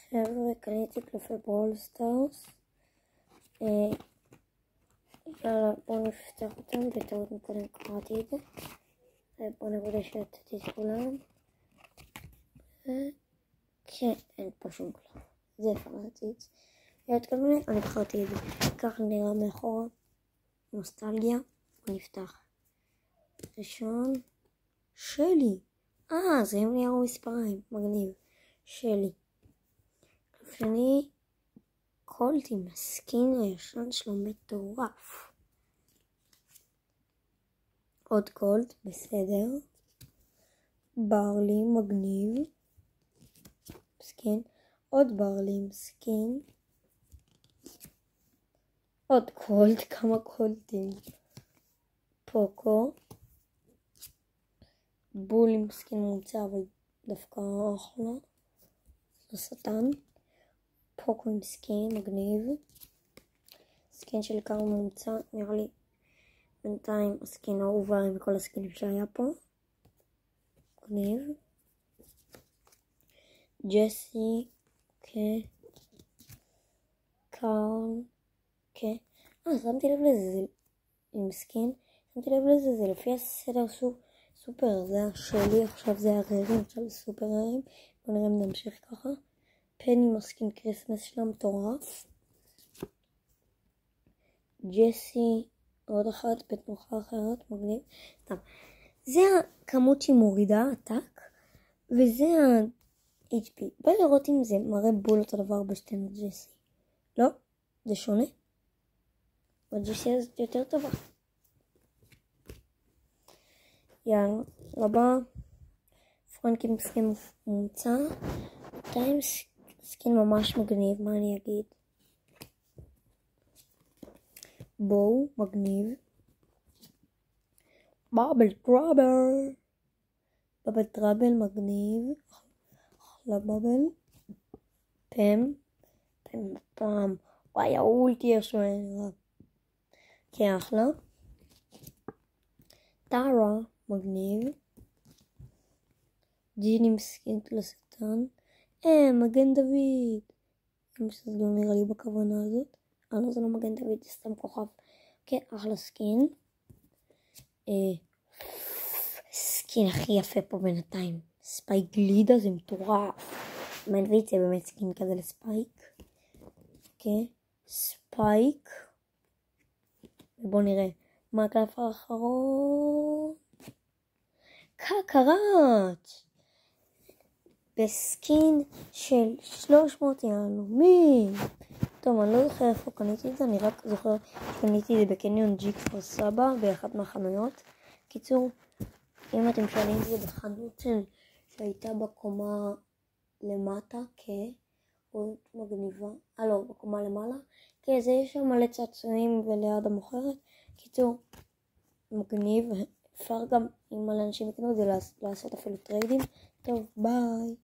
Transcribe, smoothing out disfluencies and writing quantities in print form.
חבר'ה, קניתי קלפי ברול סטארס. יאללה, בואו נפתח אותם. בטעות מקודם קראתי את זה. בואו נראה שיצאתי את כולם. כן, אין פה שום כלום. זה פרציץ. אני בחרתי את זה. ככה נראה מאחורה. נוסטלגיה. בואו נפתח. ראשון. שלי. זה הם נייר מספריים. מגניב. שלי. שני. קולט עם הסקין הישן שלו מטורף. עוד קולט, בסדר. ברלי מגניב. סקין. עוד ברלי עם סקין. עוד קולט, כמה קולטים. פוקו. בול עם סקין מומצא, אבל דווקא אחלה. השטן. פוקו עם סקין, מגניב. סקין של קר מומצא, נראה לי בינתיים הסקין האהובה עם כל הסקינים שהיה פה. מגניב. ג'סי, קארל, שמתי לב לזה עם סקין, זה לפי הסדר סופר, זה השלי, עכשיו זה הררים, עכשיו סופר ררים. בואו נראה אם נמשיך ככה. פן עם הסקין קריסמס שלה מטורף. ג'סי, עוד אחת בתנוחה אחרת, מגניב. טוב, זה הכמות שהיא מורידה, עתק, וזה ה-HP. בואו לראות אם זה מראה בול אותו דבר בשתינו ג'סי. לא, זה שונה. בג'סי הזה יותר טובה. יאללה, רבה. פרנקי עם סקין מומצא. בינתיים סקין ממש מגניב, מה אני אגיד? בואו, מגניב. בבל טראבל, מגניב. אחלה בבל. פם. וואי, האולטי ישו. כן, אחלה. טרה, מגניב. ג'ין עם סקין של השטן. מגן דוד. שזה לא נראה לי בכוונה הזאת. לא, זה לא מגן דוד, זה סתם כוכב. כן, אחלה סקין. סקין הכי יפה פה בינתיים. ספייק גלידה, זה מטורף. מלווית זה באמת סקין כזה לספייק. אוקיי. ספייק. ובואו נראה. מה הקלף האחרון? קקראץ'. בסקין של 300 יהלומים. טוב, אני לא זוכר איפה קניתי את זה, אני רק זוכר שקניתי את זה בקניון ג'י כפר סבא, באחת מהחנויות. קיצור, אם אתם שואלים את זה בחנות שהייתה בקומה למטה, עוד מגניבה, לא, בקומה למעלה, זה יש שם מלא צעצועים וליד המוכרת. קיצור, מגניב, אפשר גם אם מלא אנשים יקנו את זה לעשות אפילו טריידים. טוב, ביי.